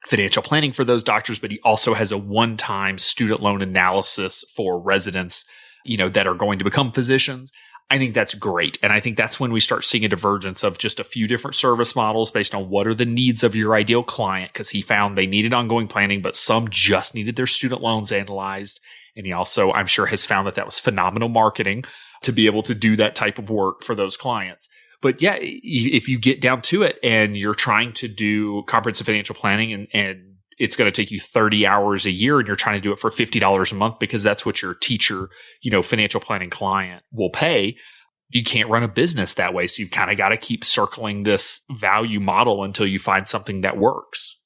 financial planning for those doctors, but he also has a one-time student loan analysis for residents that are going to become physicians. I think that's great. And I think that's when we start seeing a divergence of just a few different service models based on what are the needs of your ideal client, because he found they needed ongoing planning, but some just needed their student loans analyzed. And he also, I'm sure, has found that was phenomenal marketing to be able to do that type of work for those clients. But yeah, if you get down to it and you're trying to do comprehensive financial planning and it's going to take you 30 hours a year and you're trying to do it for $50 a month because that's what your teacher, financial planning client will pay, you can't run a business that way. So you've kind of got to keep circling this value model until you find something that works.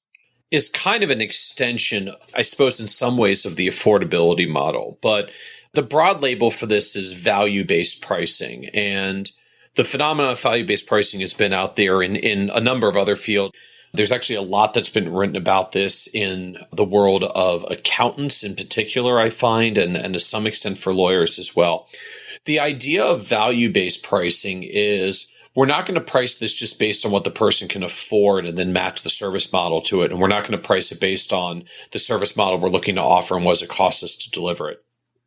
Is kind of an extension, I suppose, in some ways of the affordability model. But the broad label for this is value-based pricing. And the phenomenon of value-based pricing has been out there in a number of other fields. There's actually a lot that's been written about this in the world of accountants in particular, I find, and to some extent for lawyers as well. The idea of value-based pricing is we're not going to price this just based on what the person can afford and then match the service model to it. And we're not going to price it based on the service model we're looking to offer and what does it cost us to deliver it.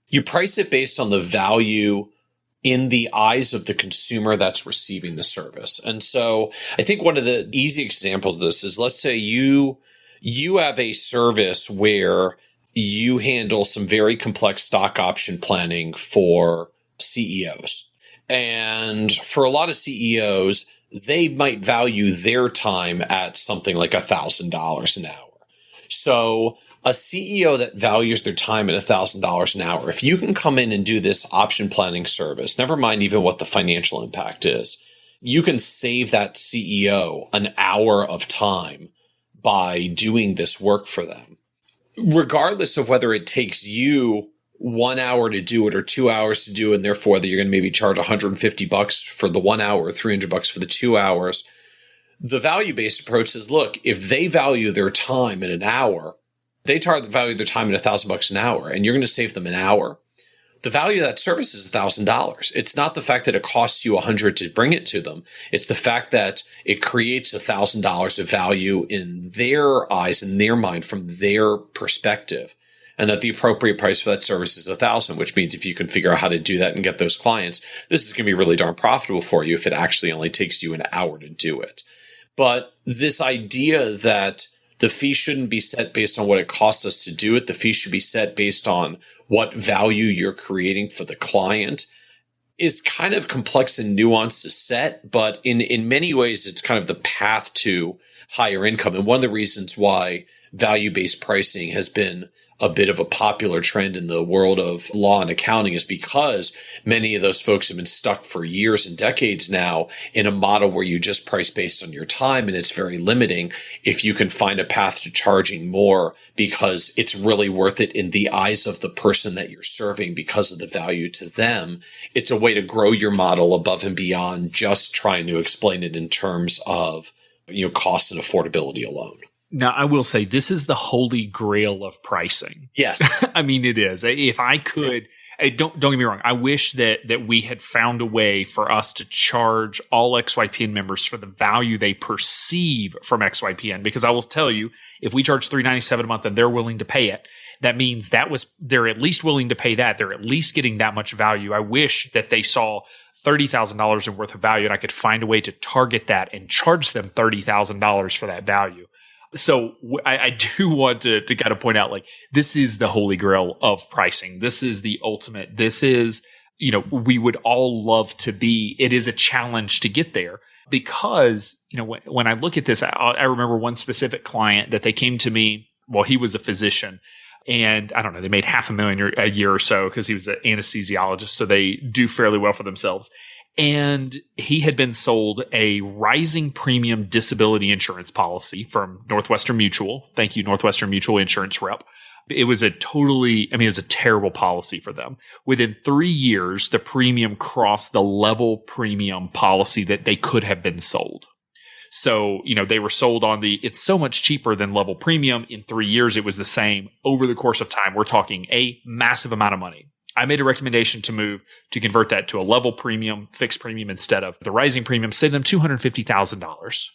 You price it based on the value in the eyes of the consumer that's receiving the service. And so I think one of the easy examples of this is, let's say you have a service where you handle some very complex stock option planning for CEOs. And for a lot of CEOs, they might value their time at something like $1,000 an hour. So a CEO that values their time at $1,000 an hour, if you can come in and do this option planning service, never mind even what the financial impact is, you can save that CEO an hour of time by doing this work for them. Regardless of whether it takes you 1 hour to do it or 2 hours to do it, and therefore that you're going to maybe charge $150 for the 1 hour, or $300 for the 2 hours. The value-based approach says, look, if they value their time in an hour, they value their time in $1,000 an hour, and you're going to save them an hour. The value of that service is $1,000. It's not the fact that it costs you $100 to bring it to them. It's the fact that it creates $1,000 of value in their eyes, in their mind, from their perspective. And that the appropriate price for that service is $1,000, which means if you can figure out how to do that and get those clients, this is going to be really darn profitable for you if it actually only takes you an hour to do it. But this idea that the fee shouldn't be set based on what it costs us to do it, the fee should be set based on what value you're creating for the client, is kind of complex and nuanced to set, but in many ways, it's kind of the path to higher income. And one of the reasons why value-based pricing has been a bit of a popular trend in the world of law and accounting is because many of those folks have been stuck for years and decades now in a model where you just price based on your time, and it's very limiting. If you can find a path to charging more because it's really worth it in the eyes of the person that you're serving because of the value to them, it's a way to grow your model above and beyond just trying to explain it in terms of, cost and affordability alone. Now, I will say this is the holy grail of pricing. Yes. I mean, it is. If I could, don't get me wrong. I wish that we had found a way for us to charge all XYPN members for the value they perceive from XYPN. Because I will tell you, if we charge $397 a month and they're willing to pay it, that means they're at least willing to pay that. They're at least getting that much value. I wish that they saw $30,000 in worth of value and I could find a way to target that and charge them $30,000 for that value. So I do want to kind of point out, this is the holy grail of pricing. This is the ultimate. This is, we would all love to be. It is a challenge to get there because, when I look at this, I remember one specific client that they came to me. Well, he was a physician, and I don't know, they made $500,000 a year or so because he was an anesthesiologist. So they do fairly well for themselves. And he had been sold a rising premium disability insurance policy from Northwestern Mutual. Thank you, Northwestern Mutual insurance rep. It was it was a terrible policy for them. Within 3 years, the premium crossed the level premium policy that they could have been sold. So, they were sold on it's so much cheaper than level premium. In 3 years, it was the same. Over the course of time, we're talking a massive amount of money. I made a recommendation to convert that to a level premium, fixed premium instead of the rising premium, save them $250,000.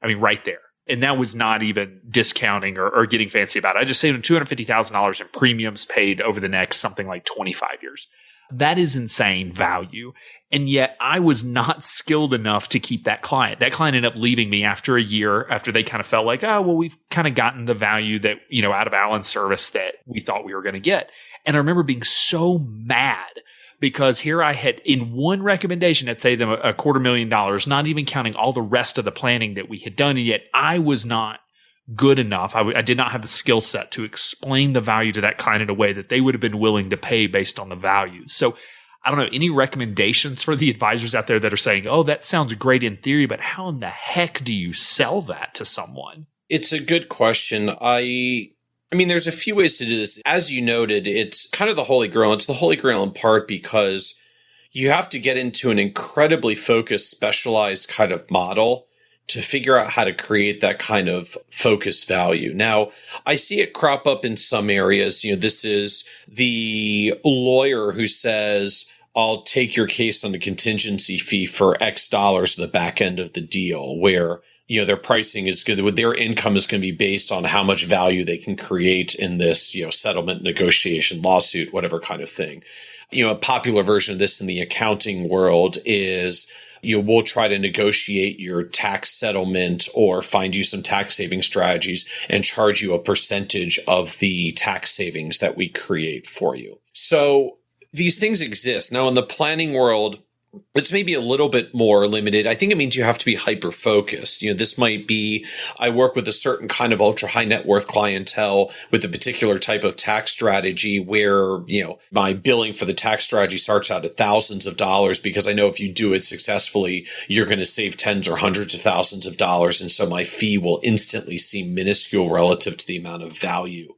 I mean, right there. And that was not even discounting or getting fancy about it. I just saved them $250,000 in premiums paid over the next something like 25 years. That is insane value. And yet I was not skilled enough to keep that client. That client ended up leaving me after a year, after they kind of felt like, we've kind of gotten the value that, out of Alan's service that we thought we were going to get. And I remember being so mad because here I had, in one recommendation, had saved them $250,000, not even counting all the rest of the planning that we had done. And yet I was not good enough. I did not have the skill set to explain the value to that client in a way that they would have been willing to pay based on the value. So I don't know, any recommendations for the advisors out there that are saying, that sounds great in theory, but how in the heck do you sell that to someone? It's a good question. I mean, there's a few ways to do this. As you noted, it's kind of the holy grail. It's the holy grail in part because you have to get into an incredibly focused, specialized kind of model to figure out how to create that kind of focused value. Now, I see it crop up in some areas. This is the lawyer who says, I'll take your case on a contingency fee for X dollars at the back end of the deal, where their pricing is good. Their income is going to be based on how much value they can create in this, settlement, negotiation, lawsuit, whatever kind of thing. A popular version of this in the accounting world is, we'll try to negotiate your tax settlement or find you some tax saving strategies and charge you a percentage of the tax savings that we create for you. So these things exist. Now, in the planning world, It's maybe a little bit more limited. I think it means you have to be hyper-focused. This might be, I work with a certain kind of ultra high net worth clientele with a particular type of tax strategy where, my billing for the tax strategy starts out at thousands of dollars because I know if you do it successfully, you're going to save tens or hundreds of thousands of dollars. And so my fee will instantly seem minuscule relative to the amount of value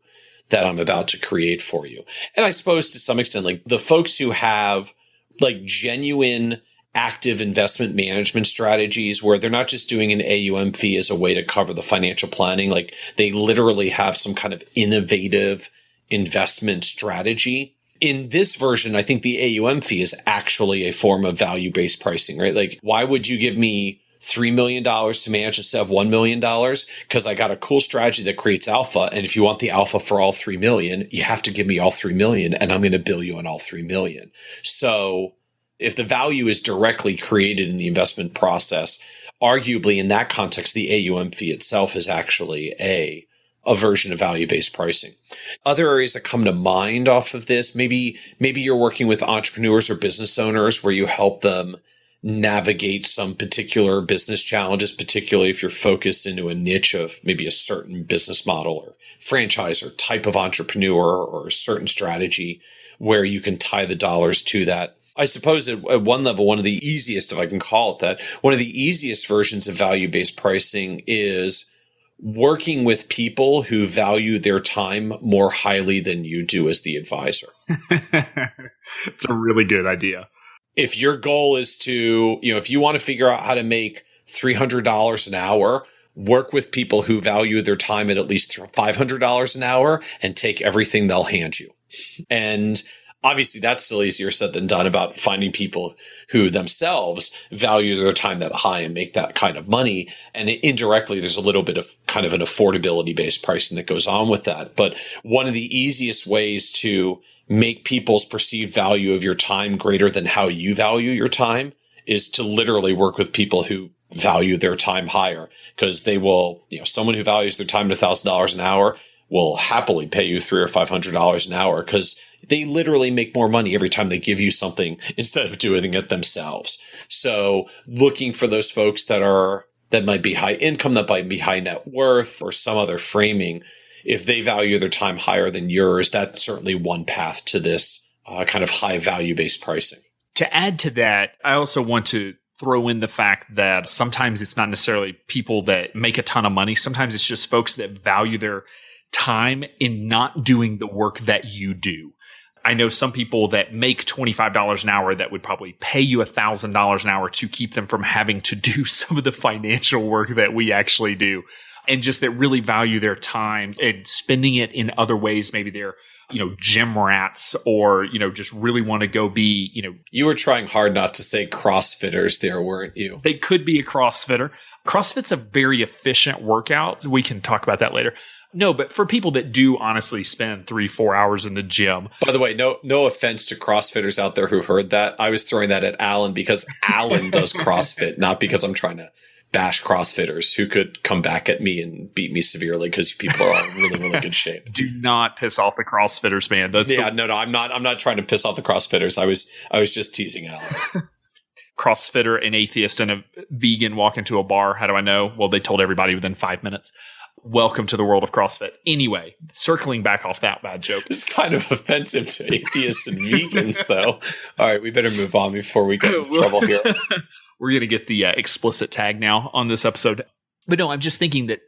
that I'm about to create for you. And I suppose to some extent, like the folks who have like genuine active investment management strategies where they're not just doing an AUM fee as a way to cover the financial planning, like they literally have some kind of innovative investment strategy. In this version, I think the AUM fee is actually a form of value-based pricing, right? Like, why would you give me $3 million to manage instead of $1 million? Because I got a cool strategy that creates alpha. And if you want the alpha for all 3 million, you have to give me all 3 million and I'm going to bill you on all 3 million. So if the value is directly created in the investment process, arguably in that context, the AUM fee itself is actually a version of value-based pricing. Other areas that come to mind off of this, maybe you're working with entrepreneurs or business owners where you help them navigate some particular business challenges, particularly if you're focused into a niche of maybe a certain business model or franchise or type of entrepreneur or a certain strategy where you can tie the dollars to that. I suppose at one level, one of the easiest, if I can call it that, one of the easiest versions of value-based pricing is working with people who value their time more highly than you do as the advisor. It's a really good idea. If your goal is to, if you want to figure out how to make $300 an hour, work with people who value their time at least $500 an hour and take everything they'll hand you. And obviously that's still easier said than done about finding people who themselves value their time that high and make that kind of money. And indirectly, there's a little bit of kind of an affordability based pricing that goes on with that. But one of the easiest ways to make people's perceived value of your time greater than how you value your time is to literally work with people who value their time higher, because they will, someone who values their time at $1,000 an hour will happily pay you $300 or $500 an hour because they literally make more money every time they give you something instead of doing it themselves. So looking for those folks that might be high income, that might be high net worth or some other framing, if they value their time higher than yours, that's certainly one path to this kind of high value-based pricing. To add to that, I also want to throw in the fact that sometimes it's not necessarily people that make a ton of money. Sometimes it's just folks that value their time in not doing the work that you do. I know some people that make $25 an hour that would probably pay you $1,000 an hour to keep them from having to do some of the financial work that we actually do. And just that really value their time and spending it in other ways. Maybe they're, gym rats or, just really want to go be, You were trying hard not to say CrossFitters there, weren't you? They could be a CrossFitter. CrossFit's a very efficient workout. We can talk about that later. No, but for people that do honestly spend 3-4 hours in the gym. By the way, no offense to CrossFitters out there who heard that. I was throwing that at Alan because Alan does CrossFit, not because I'm trying to bash CrossFitters who could come back at me and beat me severely because people are all in really, really good shape. Do not piss off the CrossFitters, man. No, I'm not trying to piss off the CrossFitters. I was just teasing Alan. CrossFitter, an atheist, and a vegan walk into a bar. How do I know? Well, they told everybody within 5 minutes. Welcome to the world of CrossFit. Anyway, circling back off that bad joke. It's kind of offensive to atheists and vegans, though. All right, we better move on before we get in trouble here. We're going to get the explicit tag now on this episode. But no, I'm just thinking that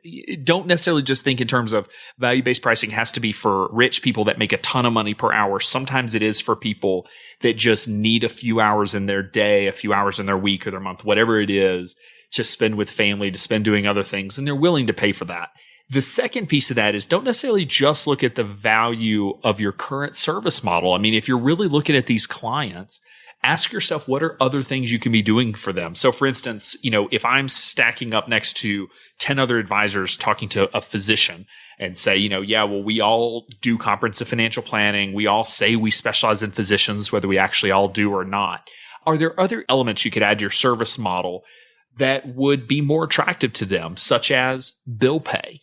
don't necessarily just think in terms of value-based pricing has to be for rich people that make a ton of money per hour. Sometimes it is for people that just need a few hours in their day, a few hours in their week or their month, whatever it is, to spend with family, to spend doing other things. And they're willing to pay for that. The second piece of that is don't necessarily just look at the value of your current service model. I mean, if you're really looking at these clients, ask yourself, what are other things you can be doing for them? So for instance, if I'm stacking up next to 10 other advisors talking to a physician and say, we all do comprehensive financial planning. We all say we specialize in physicians, whether we actually all do or not. Are there other elements you could add to your service model that would be more attractive to them, such as bill pay?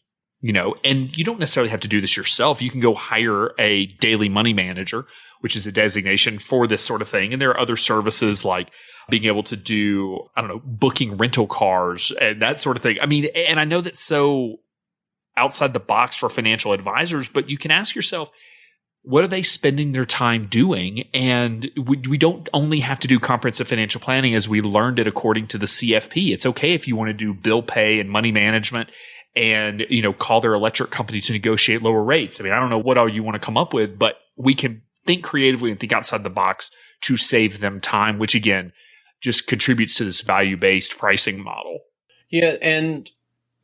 and you don't necessarily have to do this yourself. You can go hire a daily money manager, which is a designation for this sort of thing. And there are other services like being able to do, booking rental cars and that sort of thing. I mean, and I know that's so outside the box for financial advisors, but you can ask yourself, what are they spending their time doing? And we don't only have to do comprehensive financial planning as we learned it according to the CFP. It's okay if you want to do bill pay and money management and, call their electric company to negotiate lower rates. I mean, I don't know what all you want to come up with, but we can think creatively and think outside the box to save them time, which again, just contributes to this value-based pricing model. Yeah. And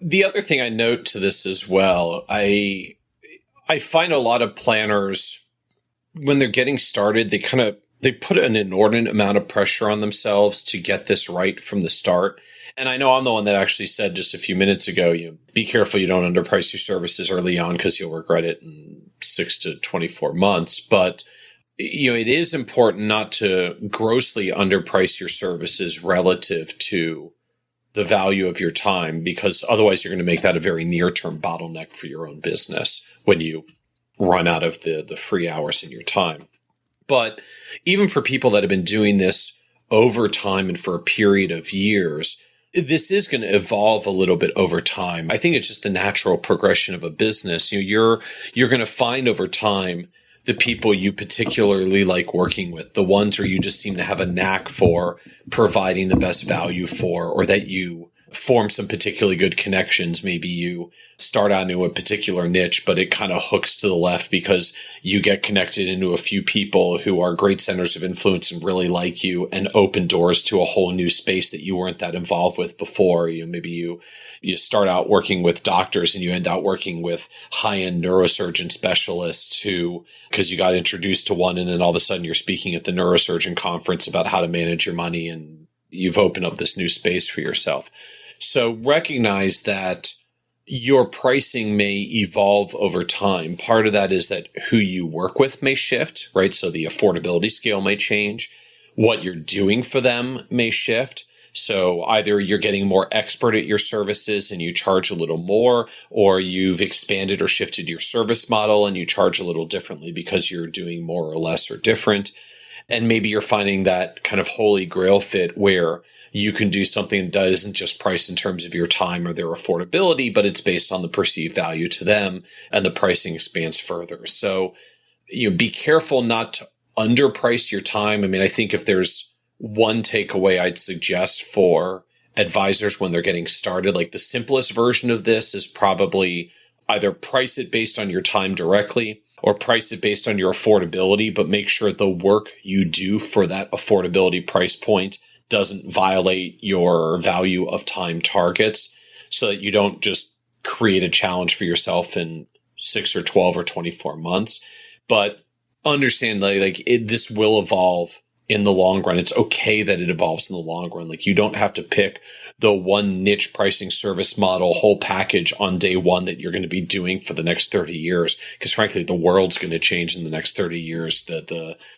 the other thing I note to this as well, I find a lot of planners, when they're getting started, they put an inordinate amount of pressure on themselves to get this right from the start. And I know I'm the one that actually said just a few minutes ago, be careful you don't underprice your services early on because you'll regret it in 6 to 24 months. But, it is important not to grossly underprice your services relative to the value of your time, because otherwise you're going to make that a very near-term bottleneck for your own business when you run out of the free hours in your time. But even for people that have been doing this over time and for a period of years, this is going to evolve a little bit over time. I think it's just the natural progression of a business. You're going to find over time the people you particularly like working with, the ones where you just seem to have a knack for providing the best value for, or that you form some particularly good connections. Maybe you start out into a particular niche, but it kind of hooks to the left because you get connected into a few people who are great centers of influence and really like you and open doors to a whole new space that you weren't that involved with before. Maybe you start out working with doctors and you end up working with high-end neurosurgeon specialists who, because you got introduced to one and then all of a sudden you're speaking at the neurosurgeon conference about how to manage your money and you've opened up this new space for yourself. So recognize that your pricing may evolve over time. Part of that is that who you work with may shift, right? So the affordability scale may change. What you're doing for them may shift. So either you're getting more expert at your services and you charge a little more, or you've expanded or shifted your service model and you charge a little differently because you're doing more or less or different. And maybe you're finding that kind of holy grail fit where you can do something that isn't just priced in terms of your time or their affordability, but it's based on the perceived value to them and the pricing expands further. So, be careful not to underprice your time. I mean, I think if there's one takeaway I'd suggest for advisors when they're getting started, like the simplest version of this is probably either price it based on your time directly or price it based on your affordability, but make sure the work you do for that affordability price point doesn't violate your value of time targets so that you don't just create a challenge for yourself in 6 or 12 or 24 months. But understand this will evolve in the long run. It's okay that it evolves in the long run. Like you don't have to pick the one niche pricing service model, whole package on day one that you're going to be doing for the next 30 years. Because frankly, the world's going to change in the next 30 years.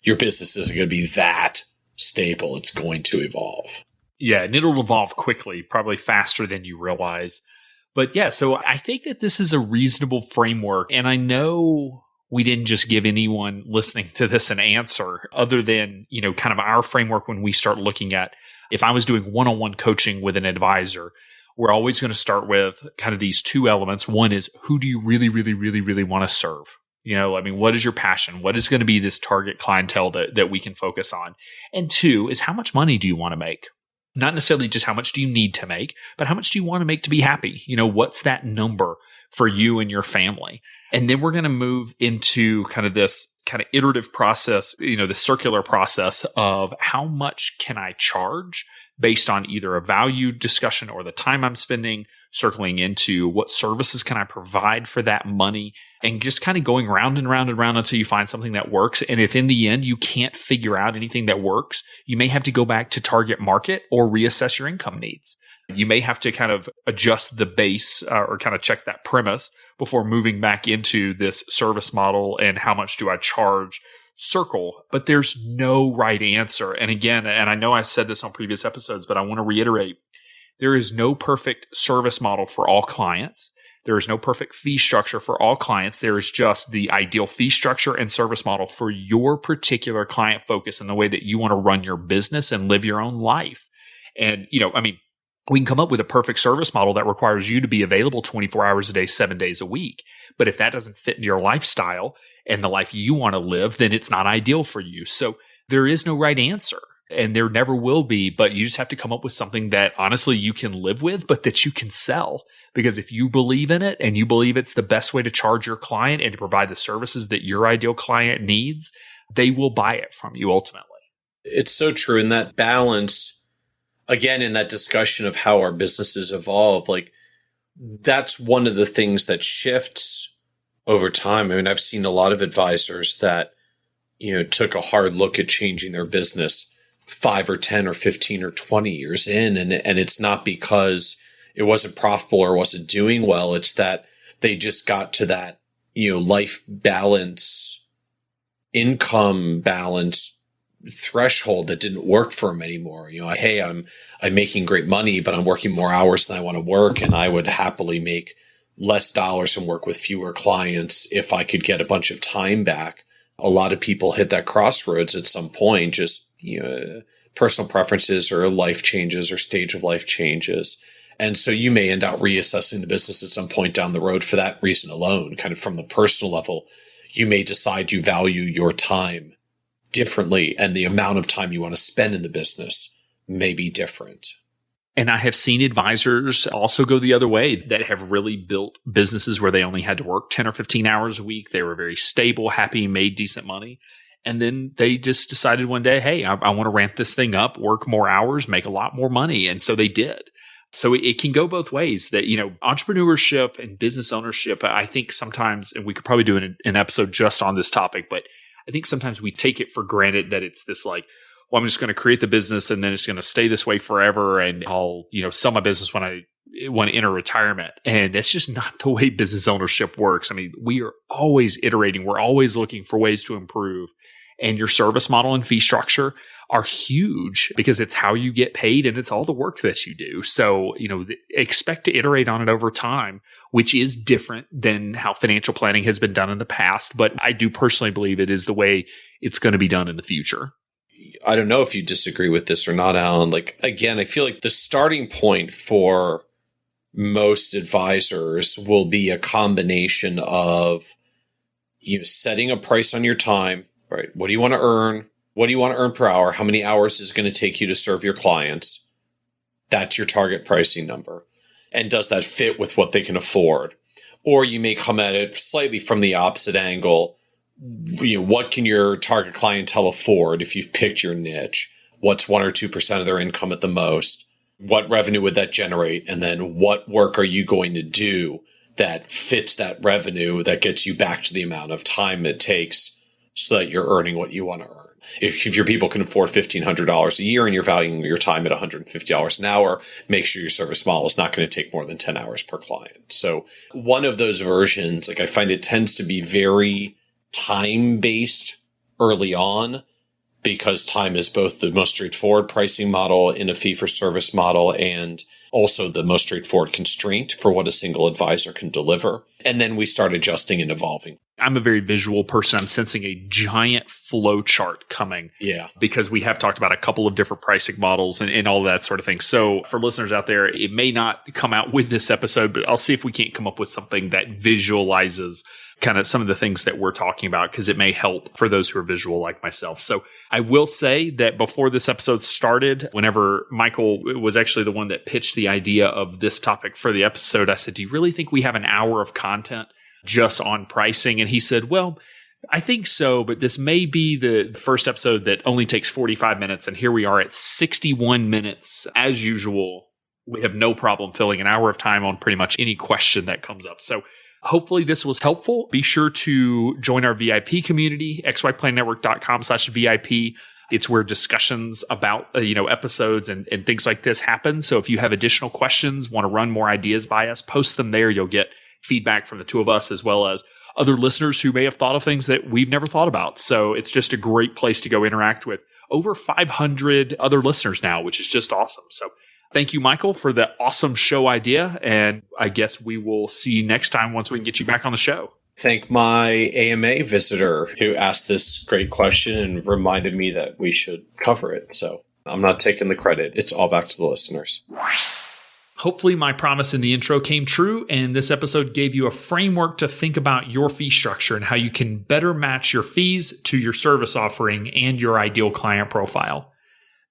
Your business isn't going to be that stable. It's going to evolve. Yeah, and it'll evolve quickly, probably faster than you realize. But yeah, so I think that this is a reasonable framework. And I know we didn't just give anyone listening to this an answer other than, kind of our framework when we start looking at, if I was doing one-on-one coaching with an advisor, we're always going to start with kind of these two elements. One is, who do you really, really, really, really want to serve? What is your passion? What is going to be this target clientele that we can focus on? And two is, how much money do you want to make? Not necessarily just how much do you need to make, but how much do you want to make to be happy? What's that number for you and your family? And then we're going to move into kind of this kind of iterative process, the circular process of how much can I charge based on either a value discussion or the time I'm spending, circling into what services can I provide for that money, and just kind of going round and round and round until you find something that works. And if in the end you can't figure out anything that works, you may have to go back to target market or reassess your income needs. You may have to kind of adjust the base or kind of check that premise before moving back into this service model and how much do I charge circle. But there's no right answer. And again, and I know I said this on previous episodes, but I want to reiterate, there is no perfect service model for all clients. There is no perfect fee structure for all clients. There is just the ideal fee structure and service model for your particular client focus and the way that you want to run your business and live your own life. And, we can come up with a perfect service model that requires you to be available 24 hours a day, 7 days a week. But if that doesn't fit into your lifestyle and the life you want to live, then it's not ideal for you. So there is no right answer, and there never will be, but you just have to come up with something that honestly you can live with, but that you can sell. Because if you believe in it and you believe it's the best way to charge your client and to provide the services that your ideal client needs, they will buy it from you ultimately. It's so true. And that balance, again, in that discussion of how our businesses evolve, like that's one of the things that shifts over time. I mean, I've seen a lot of advisors that, took a hard look at changing their business 5 or 10 or 15 or 20 years in. And it's not because it wasn't profitable or wasn't doing well. It's that they just got to that, life balance, income balance threshold that didn't work for them anymore. Hey, I'm making great money, but I'm working more hours than I want to work. And I would happily make less dollars and work with fewer clients if I could get a bunch of time back. A lot of people hit that crossroads at some point, just, personal preferences or life changes or stage of life changes. And so you may end up reassessing the business at some point down the road for that reason alone. Kind of from the personal level, you may decide you value your time differently, and the amount of time you want to spend in the business may be different. And I have seen advisors also go the other way that have really built businesses where they only had to work 10 or 15 hours a week. They were very stable, happy, made decent money. And then they just decided one day, hey, I want to ramp this thing up, work more hours, make a lot more money. And so they did. So it can go both ways that, entrepreneurship and business ownership, I think sometimes, and we could probably do an episode just on this topic, but I think sometimes we take it for granted that it's this like, well, I'm just going to create the business and then it's going to stay this way forever. And I'll, sell my business when I want to enter retirement. And that's just not the way business ownership works. I mean, we are always iterating. We're always looking for ways to improve. And your service model and fee structure are huge because it's how you get paid and it's all the work that you do. So, expect to iterate on it over time, which is different than how financial planning has been done in the past. But I do personally believe it is the way it's going to be done in the future. I don't know if you disagree with this or not, Alan. Like, again, I feel like the starting point for most advisors will be a combination of setting a price on your time, right? What do you want to earn? What do you want to earn per hour? How many hours is it going to take you to serve your clients? That's your target pricing number. And does that fit with what they can afford? Or you may come at it slightly from the opposite angle. What can your target clientele afford if you've picked your niche? What's 1 or 2% of their income at the most? What revenue would that generate? And then what work are you going to do that fits that revenue that gets you back to the amount of time it takes so that you're earning what you want to earn? If your people can afford $1,500 a year and you're valuing your time at $150 an hour, make sure your service model is not going to take more than 10 hours per client. So one of those versions, I find it tends to be very time-based early on, because time is both the most straightforward pricing model in a fee-for-service model and also the most straightforward constraint for what a single advisor can deliver. And then we start adjusting and evolving. I'm a very visual person. I'm sensing a giant flow chart coming. Yeah. Because we have talked about a couple of different pricing models and all that sort of thing. So for listeners out there, it may not come out with this episode, but I'll see if we can't come up with something that visualizes kind of some of the things that we're talking about, because it may help for those who are visual like myself. So I will say that before this episode started, whenever Michael was actually the one that pitched the idea of this topic for the episode, I said, do you really think we have an hour of content just on pricing? And he said, well, I think so, but this may be the first episode that only takes 45 minutes. And here we are at 61 minutes. As usual, we have no problem filling an hour of time on pretty much any question that comes up. So hopefully this was helpful. Be sure to join our VIP community, xypnnetwork.com/VIP. It's where discussions about, episodes and things like this happen. So if you have additional questions, want to run more ideas by us, post them there. You'll get feedback from the two of us, as well as other listeners who may have thought of things that we've never thought about. So it's just a great place to go interact with over 500 other listeners now, which is just awesome. So Thank you, Michael, for the awesome show idea. And I guess we will see you next time once we can get you back on the show. Thank my AMA visitor who asked this great question and reminded me that we should cover it. So I'm not taking the credit. It's all back to the listeners. Hopefully my promise in the intro came true, and this episode gave you a framework to think about your fee structure and how you can better match your fees to your service offering and your ideal client profile.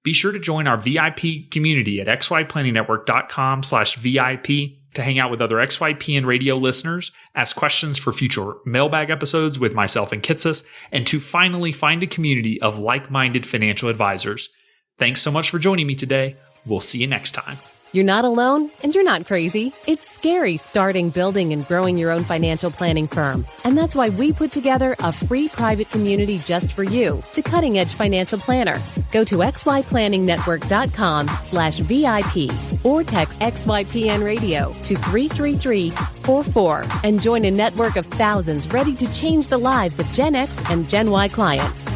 Be sure to join our VIP community at xyplanningnetwork.com/VIP to hang out with other XYPN radio listeners, ask questions for future mailbag episodes with myself and Kitces, and to finally find a community of like-minded financial advisors. Thanks so much for joining me today. We'll see you next time. You're not alone, and you're not crazy. It's scary starting, building, and growing your own financial planning firm. And that's why we put together a free private community just for you, the Cutting Edge Financial Planner. Go to xyplanningnetwork.com/VIP or text XYPN Radio to 33344 and join a network of thousands ready to change the lives of Gen X and Gen Y clients.